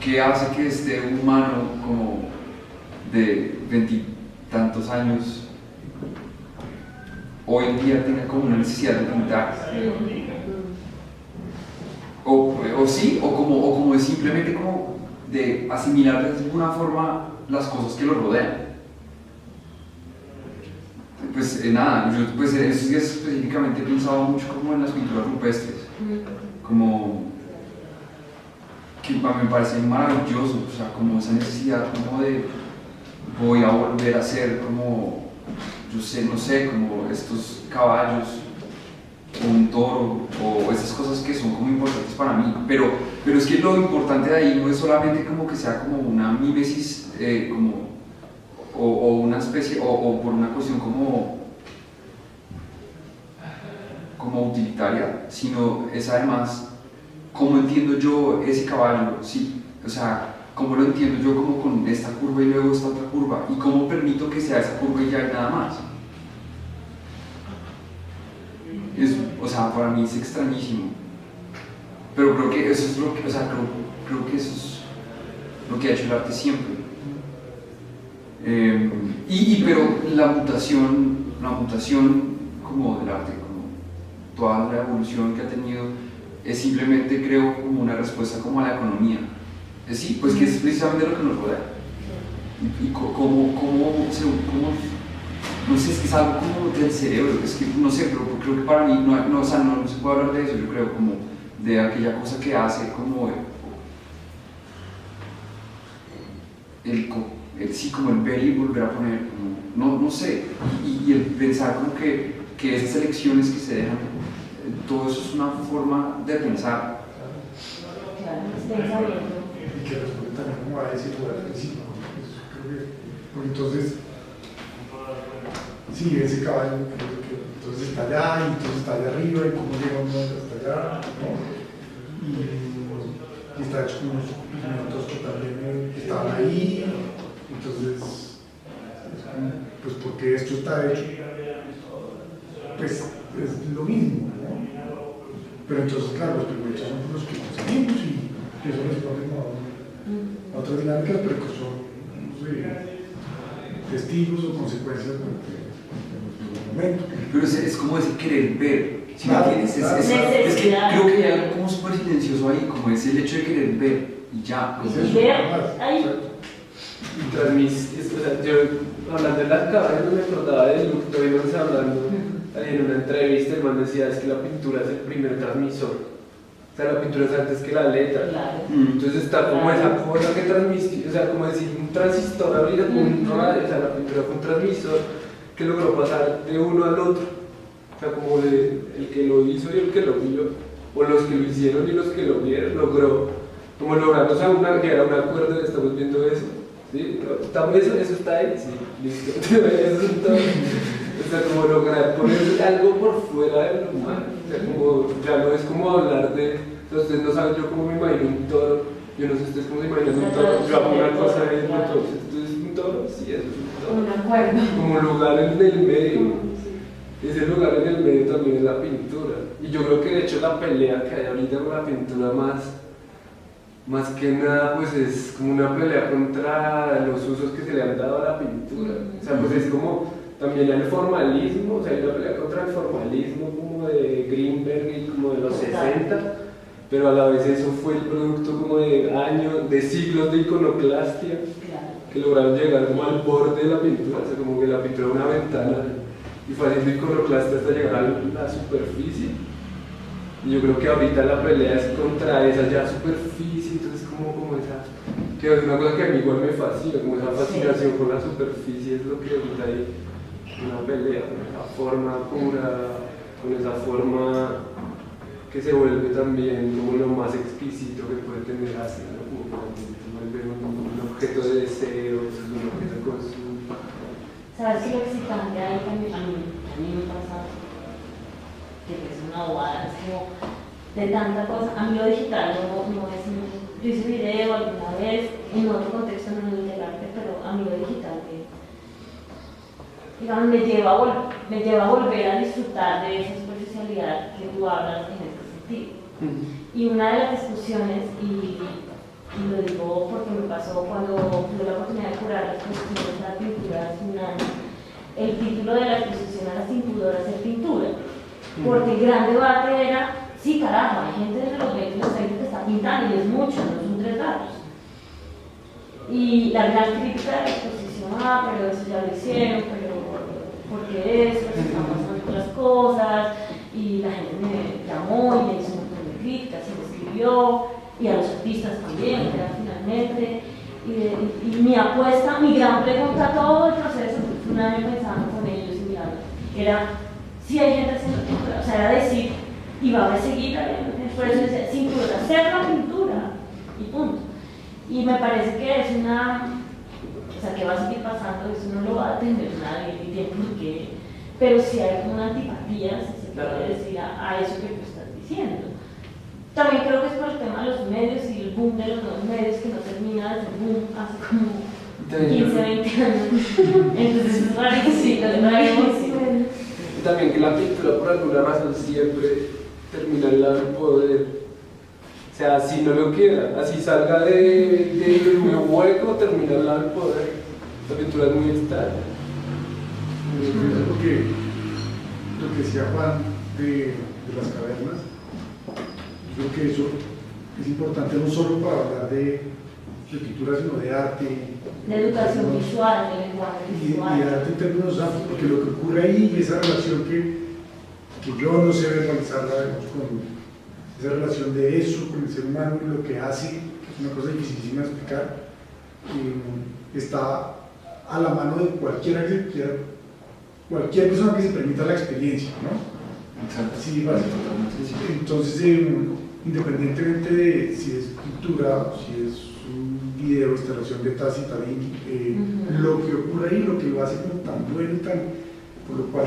¿qué hace que este humano como de 20 tantos años hoy en día tenga como una necesidad de pintar? O sí, o como de simplemente como de asimilar de alguna forma las cosas que lo rodean. Pues nada, yo pues en estos días específicamente he pensado mucho como en las pinturas rupestres, como que me parece maravilloso, o sea, como esa necesidad como de voy a volver a ser como, yo sé, no sé, como estos caballos o un toro o esas cosas que son como importantes para mí, pero es que lo importante de ahí no es solamente como que sea como una mímesis como o una especie, o por una cuestión como utilitaria, sino es además cómo entiendo yo ese caballo, sí, o sea, cómo lo entiendo yo como con esta curva y luego esta otra curva, y cómo permito que sea esa curva y ya y nada más. O sea, para mí es extrañísimo, pero creo que eso es lo que, o sea, creo que eso es lo que ha hecho el arte siempre. Pero la mutación como del arte, como toda la evolución que ha tenido, es simplemente, creo, como una respuesta como a la economía. Sí, pues que es precisamente lo que nos rodea. Y cómo no sé, es que es algo como del cerebro, es que no sé, pero creo que para mí no se puede hablar de eso, yo creo, como de aquella cosa que hace como como el ver y volver a poner, no sé, y el pensar como que esas elecciones que se dejan, todo eso es una forma de pensar.
Claro, es pensamiento.
Y que responde también como a ese lugar principio. Porque entonces, sí, ese caballo creo que entonces está allá y entonces está allá arriba y cómo llega uno hasta allá, ¿no? Y está hecho con unos pigmentos que también estaban ahí, entonces, pues porque esto está hecho, pues es lo mismo, ¿no? Pero entonces, claro, los pigmentos son los que conseguimos y eso responde a otras dinámicas, pero que son, no sé, testigos o consecuencias de nuestro momento.
Pero es como ese querer ver, ¿sí me
Claro,
entiendes?
claro.
Es que creo que hay algo como súper silencioso ahí, como es el hecho de querer ver y ya.
Es
Pues,
eso,
ver
nada más.
ahí.
Y o sea, yo hablando de las caballos no me acordaba de lo que estuvimos hablando ahí en una entrevista. El man decía, es que la pintura es el primer transmisor. O sea, la pintura es antes que la letra.
Claro.
Entonces está como esa cosa que transmite, o sea, como decir un transistor abrir un radio, o sea, la pintura fue un transmisor que logró pasar de uno al otro. O sea, como el que lo hizo y el que lo vio, o los que lo hicieron y los que lo vieron, logró como lograr, o sea, llegar a un acuerdo, estamos viendo eso. ¿Sí? Eso está ahí, sí, listo. Eso es todo. O sea, como lograr poner algo por fuera de lo humano. O sea, como, ya no es como hablar de. O sea, ustedes no saben yo cómo me imagino un toro. Yo no sé ustedes cómo se imaginan un toro. Yo hago una cosa de entonces, ¿esto es un toro? Sí, eso es un toro.
Un acuerdo.
Como lugar en el medio. Ese lugar en el medio también es la pintura. Y yo creo que de hecho la pelea que hay ahorita con la pintura más que nada, pues es como una pelea contra los usos que se le han dado a la pintura. O sea, pues es como también el formalismo, o sea, hay una pelea contra el formalismo como de Greenberg y como de los 60, pero a la vez eso fue el producto como de años, de siglos de iconoclastia, que lograron llegar como al borde de la pintura, o sea, como que la pintura era una ventana y fue haciendo iconoclastia hasta llegar a la superficie. Y yo creo que ahorita la pelea es contra esa ya superficie, entonces como esa, que es una cosa que a mí igual me fascina, como esa fascinación con la superficie es lo que ahorita hay una pelea, con esa forma pura, con esa forma que se vuelve también como lo más exquisito que puede tener así, ¿no? Como vuelve un objeto de deseo, un objeto de consumo.
¿Sabes qué lo excitante ahí también? A mí me pasa que es una bobada, es como de tanta cosa. A mí lo digital no es. Yo hice video alguna vez en otro contexto, no en el del arte, pero a mí lo digital digamos, me lleva a volver a disfrutar de esa superficialidad que tú hablas en este sentido. Y una de las discusiones, y lo digo porque me pasó cuando tuve la oportunidad de curar la exposición de la pintura hace un año, el título de la exposición a las tintudoras es pintura. Porque el gran debate era, sí, carajo, hay gente desde los 20 y los 30 que está pintando y es mucho, no son 3 datos. Y la gran crítica de la exposición, pero eso ya lo hicieron, pero ¿por qué eso? Se están pasando otras cosas. Y la gente me llamó y me hizo un montón de críticas y me escribió, y a los artistas también, finalmente. Y mi apuesta, mi gran pregunta, todo el proceso, un año pensando con ellos y mirando, era si hay gente haciendo pintura, o sea, era decir, y va a seguir habiendo, por eso decía, sin duda, hacer la pintura, y punto. Y me parece que es o sea, que va a seguir pasando, eso no lo va a atender nadie, ni tiene por qué, pero sí hay como una antipatía, si se puede decir, a eso que tú estás diciendo. También creo que es por el tema de los medios y el boom de los nuevos medios que no termina de ser boom hace como 15, 20 años. Entonces es rarísimo, es rarísimo.
Y también que la pintura por alguna razón siempre termina al lado del poder. O sea, si no lo quiera, así salga de un hueco, termina al lado del poder. La pintura es muy extraña.
Lo que decía Juan de las cavernas, yo creo que eso es importante no solo para hablar de pintura, sino de arte.
De educación visual, de lenguaje
Y
visual.
de arte en términos amplios, porque lo que ocurre ahí y esa relación que yo no sé verbalizarla, digamos, con esa relación de eso con el ser humano y lo que hace, que es una cosa dificilísima de explicar, está a la mano de cualquier persona que se permita la experiencia, ¿no?
Exacto.
Sí, básicamente. Entonces, independientemente de si es pintura o si es un video, instalación de Tassi Tarín, lo que ocurre ahí, lo que lo hace como tan bueno y tan, por lo cual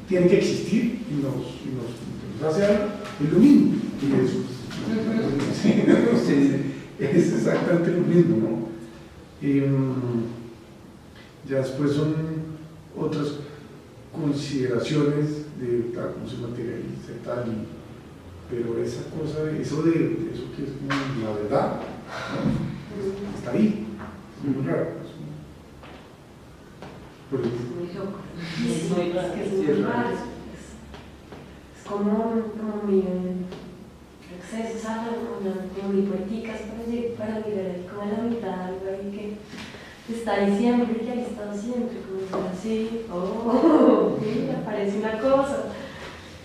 tiene que existir y nos hace algo, es lo mismo. Y eso es exactamente lo mismo, ¿no? Ya después son otras consideraciones de tal, cómo se materializa y tal, pero esa cosa, eso que es como la verdad, ¿no? Está ahí, es muy raro. Por eso.
Muy loco.
Es muy raro.
Es muy raro. Es como muy acceso, ¿sabes? Como muy poéticas para mirar ahí como en la mitad, algo ahí que está ahí siempre, que ha estado siempre, como así, sí, aparece una cosa,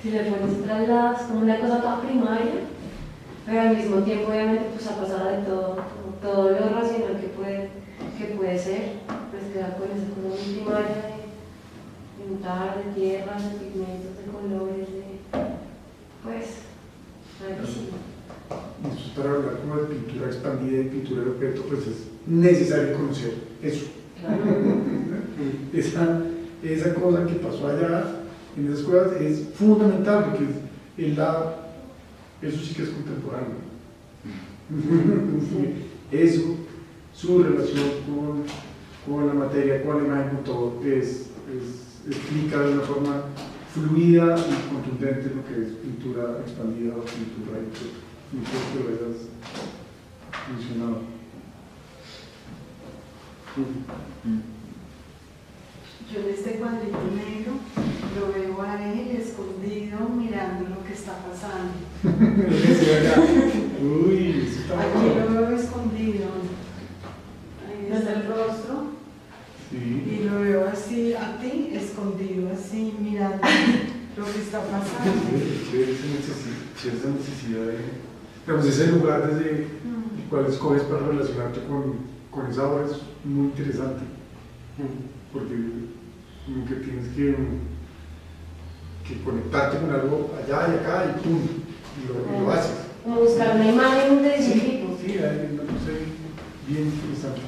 si le pones otras lados, como una cosa toda primaria, pero al mismo tiempo obviamente pues ha pasado de todo, como todo lo racional que puede ser, pues queda con esa cosa muy primaria de untar, de tierras, de pigmentos, de colores, pues, rarísimo.
Entonces, para hablar como de pintura expandida y pintura de objeto, pues es necesario conocer eso.
Mm.
Esa cosa que pasó allá en esas cosas es fundamental porque eso sí que es contemporáneo. Eso, su relación con la materia, con la imagen, con todo, explica de una forma fluida y contundente lo que es pintura expandida o pintura de objeto. Y creo que lo hayas mencionado.
Yo en este cuadrito negro lo veo a él escondido mirando lo que está pasando.
Uy, eso está
Aquí
bueno.
lo veo escondido. Ahí está el rostro.
Sí.
Y lo veo así, a ti, escondido, así, mirando lo que está pasando.
Esa necesidad de. Digamos, ese lugar desde el cual escoges para relacionarte con esa obra es muy interesante. Porque como que tienes que conectarte con algo allá y acá y pum, y lo haces.
Como buscar una imagen de ese tipo.
Sí, hay una cosa bien interesante.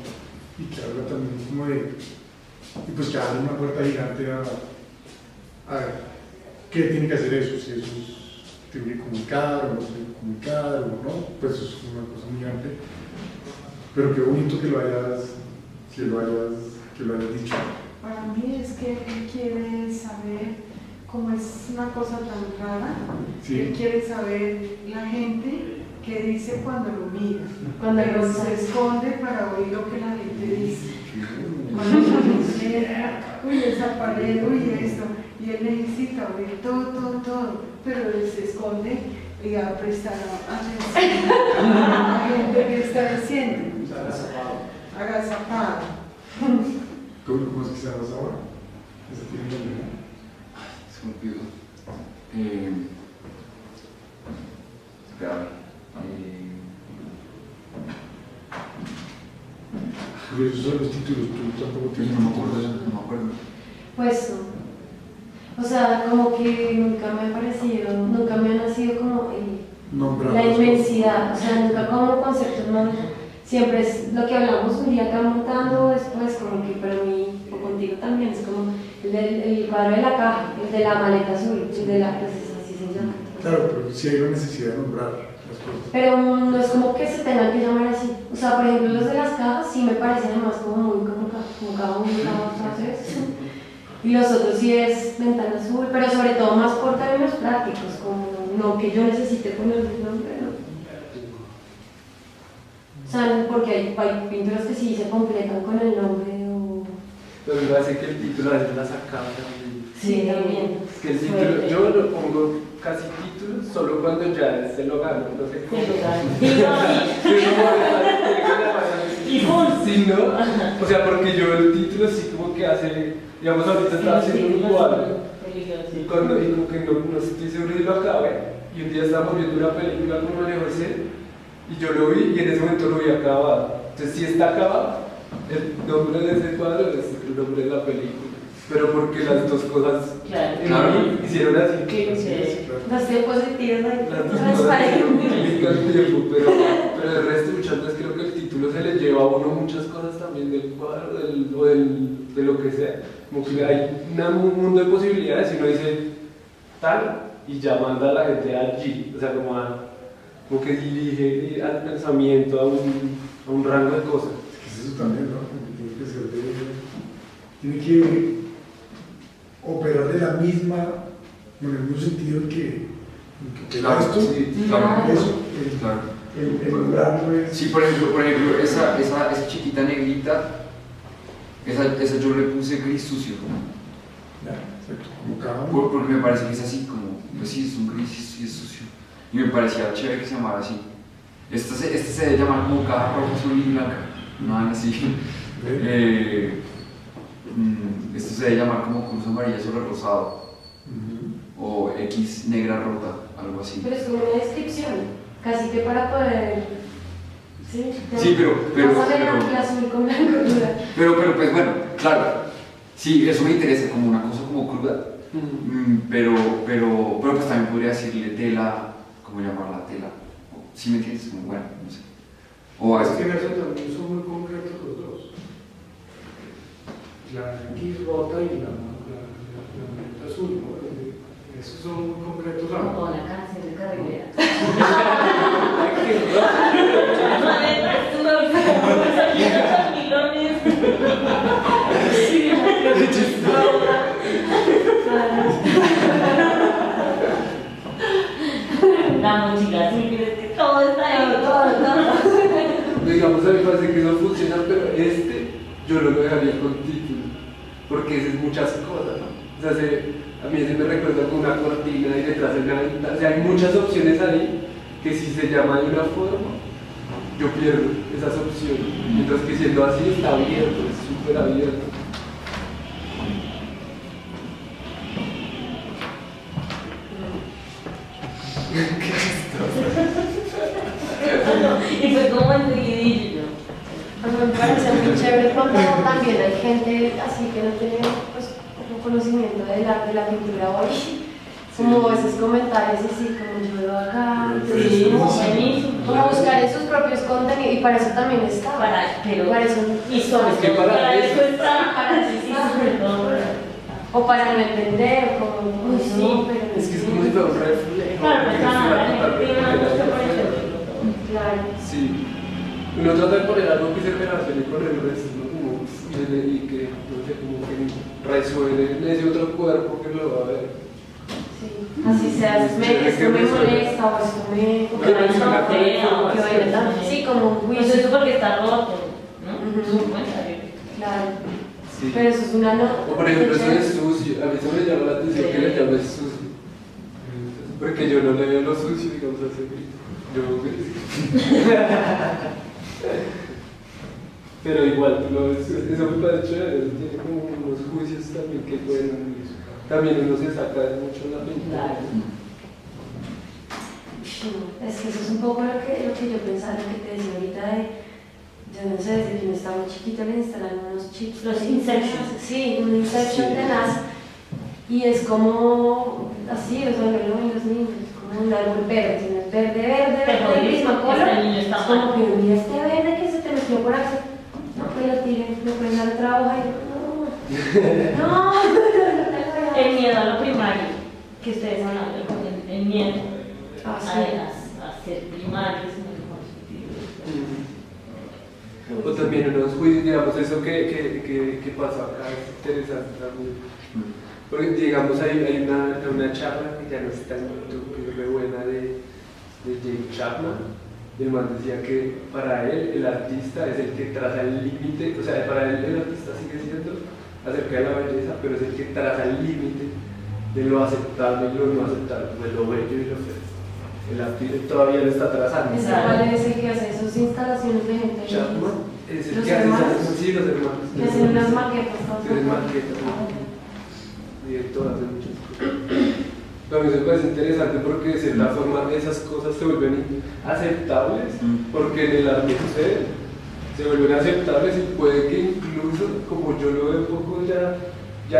Y que habla también como de. Y pues que abre una puerta gigante a qué tiene que hacer eso, si eso tiene que comunicar o no tiene que comunicar o no, pues eso es una cosa muy amplia. Pero qué bonito que lo hayas dicho.
Para mí es que él quiere saber, como es una cosa tan rara,
Sí.
él quiere saber la gente que dice cuando lo mira,
Cuando
pero
lo
se esconde para oír lo que la gente dice. Cuando lo dice, uy, esa pared, uy, esto, y él necesita oír todo, pero él se esconde y a prestar atención a la gente que está diciendo. Agazapado.
¿Cómo es que se llama esa obra? Esa tiene nombre, ¿no?
Se me olvidó. Espérame.
Pero esos son los títulos, tú tampoco tienes.
No me acuerdo.
Pues no. O sea, como que nunca me ha parecido, nunca me ha nacido como la
Nombrarlos.
inmensidad, o sea, nunca como conceptos no, siempre es lo que hablamos un día acá montando, después como que para mí, o contigo también, es como el cuadro de la caja, el de la maleta azul, el de la, pues así se llama.
Claro, pero sí hay una necesidad de nombrar las cosas.
Pero no es como que se tengan que llamar así. O sea, por ejemplo, los de las cajas sí me parecen además como muy como cada uno, cada otra vez. Y los otros sí es ventana azul, pero sobre todo más por términos prácticos, como no que yo necesite poner el nombre, ¿no? O sea, porque hay pinturas que sí se completan con el nombre o...
Pero me parece que el título a veces la sacaba también.
Sí, también.
Es que el título, yo lo pongo casi título solo cuando ya se lo gano, no sé cómo. Sí, ¿no? O sea, porque yo el título sí como que hace, digamos ahorita estaba haciendo un cuadro y como que no estoy seguro si lo acabé y un día estábamos viendo una película con María José y yo lo vi y en ese momento lo vi acabado. Entonces si está acabado, el nombre de ese cuadro es el nombre de la película. Pero porque las dos cosas hicieron así.
Las diapositivas
las dos
transparentes.
cosas el tiempo, pero el resto muchas veces creo que el título se le lleva a uno muchas cosas también del cuadro de lo que sea. Como que hay un mundo de posibilidades y uno dice tal y ya manda a la gente allí. O sea, como que dirige al pensamiento a un rango de cosas.
Es que es eso también, ¿no? Tiene que operar de la misma, en el mismo sentido en que
Claro,
esto,
sí, claro.
eso,
Claro.
el nombrarlo es...
Sí, por ejemplo esa chiquita negrita, esa yo le puse gris sucio,
Ya, exacto, como cada uno.
porque me parece que es así, como, pues sí, es un gris y es sucio. Y me parecía chévere que se llamara así. Esta se debe llamar como caja roja, azul y blanca, no así. Esto se debe llamar como cruz amarilla sobre rosado, o X negra rota, algo así.
Pero es como una descripción, casi que para poder... Sí,
pero
vas a ver el azul con blanco.
pero pues bueno, claro, sí, eso me interesa como una cosa como cruda, pero pues también podría decirle tela, ¿cómo llamarla tela? ¿Sí me entiendes? Como bueno, no sé. O a
Es
veces...
que en eso también son muy concretos los dos. La X rota y la maleta azul, ¿no? Esos son muy concretos.
Como la canción de carrilera. La mochila azul, que todo está ahí, todo.
Digamos, a mí me parece que no funciona, pero yo lo dejaría con título, porque es muchas cosas, ¿no? O sea, a mí se me recuerda con una cortina y detrás de una ventana. O sea, hay muchas opciones ahí que si se llama de una forma, yo pierdo esas opciones. Mientras que siendo así está abierto, es súper abierto.
Y fue como el seguidillo.
Me parece muy chévere cuando también hay gente así que no tiene pues, un conocimiento del arte, de la pintura hoy. Como esos comentarios así, como yo veo acá,
Sí,
como,
buenísimo.
como buscar en sus propios contenidos, y para eso también está. Para eso
Y sobre
Es que
todo
para
eso
eso
está, para sí, sobre todo.
o para no entender, como,
Uy, sí.
no, pero no
Es que es como
entiendo.
si fuera un reflejo.
Claro,
porque
pues
es
nada,
una
la gente
total
tiene una
reflejo.
cosa por el
Claro.
Sí. Uno trata de poner algo que se relacione con el resto, ¿no? Como, y que, no sé, como que resuene en ese otro cuerpo que lo va a ver.
Sí. Así sea, esto me molesta o esto me...
Que vaina tan fea, o
que vaina tan... Sí, como un
Pues
juicio.
eso porque está roto, ¿no?
Ujú. Claro.
Sí.
Pero eso es una nota.
O por ejemplo, eso es sucio. A mí se me llama la atención que le llames sucio. Porque yo no le veo lo sucio, digamos, a ese grito. Yo pero igual, eso me parece chévere. Tiene como unos juicios también que pueden. También uno se saca de mucho la pintura.
Claro.
Es que eso es un poco lo que yo pensaba, lo que te decía ahorita de, yo no sé, desde que uno estaba muy chiquito le instalan unos chips.
Los Inception.
Sí, un Inception
Sí.
tenaz. Y es como así, o sea, lo ven los niños, como un árbol verde, tiene verde,
Pero
del mismo color.
este niño está
Es como
mal.
que mira este verde que se te yo por hacer, no, que lo tiren, me pueden dar trabajo y no,
El miedo a lo primario, que ustedes hablan, el miedo a ser primarios en el consultivo.
O también unos juicios, digamos, eso que pasó acá es interesante también. Porque, digamos, hay una charla que ya no está en YouTube, que es muy buena, de James Chapman. Y el man decía que para él el artista es el que traza el límite, o sea, para él el artista sigue siendo acerca de la belleza, pero es el que traza el límite de lo aceptable y lo no aceptable, de lo bello y lo feo. El artista todavía lo está trazando.
ese cuál es el que hace sus instalaciones de gente.
Chapman es el
¿Los
que hace
hermanos?
sí, los hermanos.
Que hacen unas maquetas.
Es maquetas, director, hace muchas cosas. A mí me parece interesante porque de cierta forma esas cosas se vuelven aceptables, porque en el arte sucede, se vuelven aceptables y puede que incluso, como yo lo veo un poco ya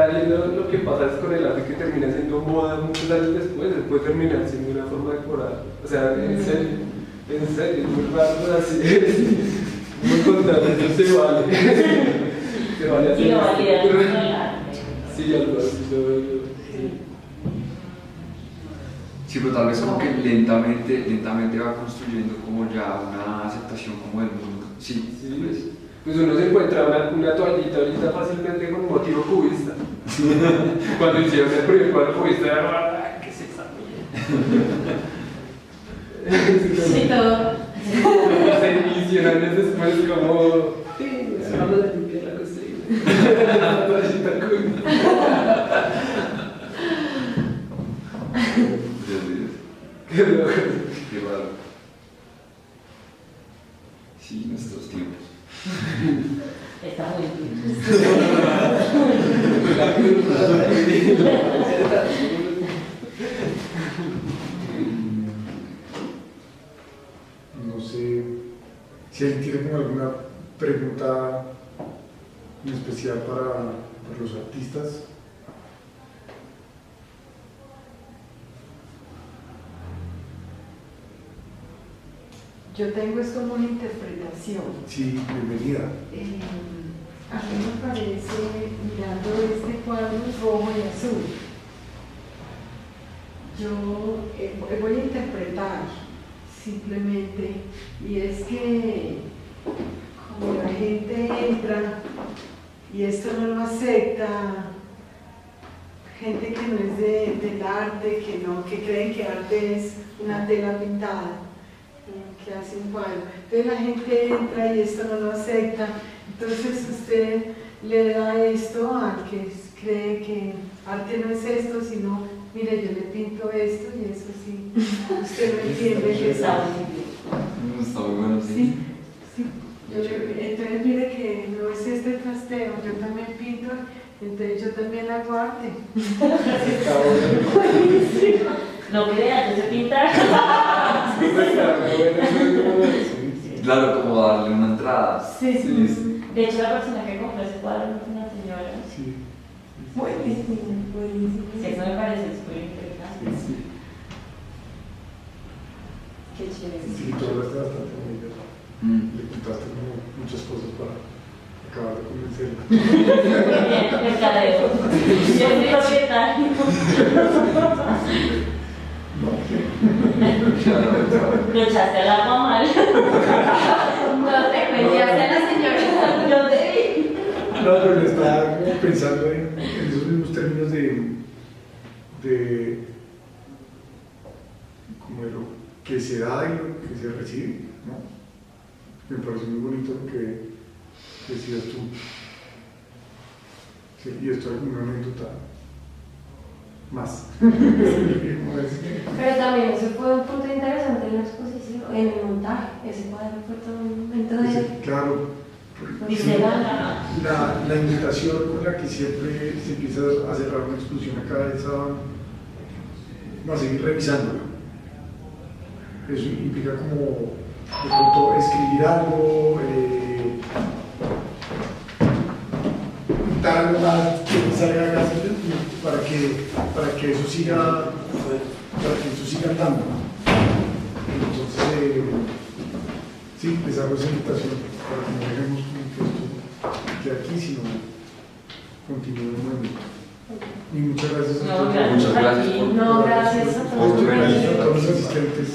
viendo lo que pasa es con el arte que termina siendo moda muchos años después, se puede terminar siendo una forma de decorar. O sea, en serio, es muy raro así. Muy contrario, eso se vale. Se vale hacer.
Y lo validan con el arte.
Sí, algo así lo veo yo.
Sí, pero tal vez como que lentamente va construyendo como ya una aceptación como del mundo. Sí,
Sí.
pues.
Pues uno se encuentra una toallita ahorita fácilmente con motivo cubista. Cuando hicieron el primer cuadro cubista, era ¡ah, qué es esa mierda!
Sí, todo.
100 años después, como. Sí, vamos a limpiar la cocina. La toallita cubista.
Dios mío,
Qué loco.
qué raro. Sí, nuestros tiempos.
Está muy bien.
No sé si alguien tiene como alguna pregunta en especial para los artistas.
Yo tengo es como una interpretación.
Sí, bienvenida.
A mí me parece, mirando este cuadro rojo y azul, yo voy a interpretar simplemente, y es que como la gente entra y esto no lo acepta, gente que no es del arte, que creen que arte es una tela pintada, que hace un cuadro. Entonces la gente entra y esto no lo acepta. Entonces usted le da esto al que cree que arte no es esto, sino, mire, yo le pinto esto y eso sí. Usted no entiende que
Está muy bien.
Está muy bueno, sí.
Sí, sí. Entonces mire que no es este trasteo, yo también pinto, entonces yo también hago arte.
No crea, yo sé pintar.
Claro, como darle una entrada.
Sí, sí.
De hecho, la persona que compró ese cuadro es una señora.
Sí.
Buenísimo, buenísimo.
Sí, eso me parece súper interesante. Qué chévere.
Sí, tú hablaste bastante con ella. Le contaste como muchas cosas para acabar de convencerla.
Muy bien, mercadeo. Yo soy propietario. Lo echaste al agua mal.
No te cuentas a la señora.
Yo te vi.
No, pero le estaba como pensando en esos mismos términos de como de lo que se da y lo que se recibe, ¿no? Me parece muy bonito lo que decías tú. Sí, y esto es una anécdota más.
Pero también eso fue un punto interesante en la exposición, en el montaje. Ese cuadro fue todo un momento de...
Claro,
Visceral.
la invitación con la que siempre se empieza a cerrar una exposición acá es a seguir revisándola. Eso implica como de pronto escribir algo, pintar algo más que no salga acá, para que eso siga andando. Entonces, sí, les hago esa invitación para que no dejemos que esto quede aquí, sino continúe el movimiento. Y muchas gracias a
No,
todos.
Muchas gracias
a ti.
por-
No, gracias a
por
todos.
venir.
A todos los asistentes.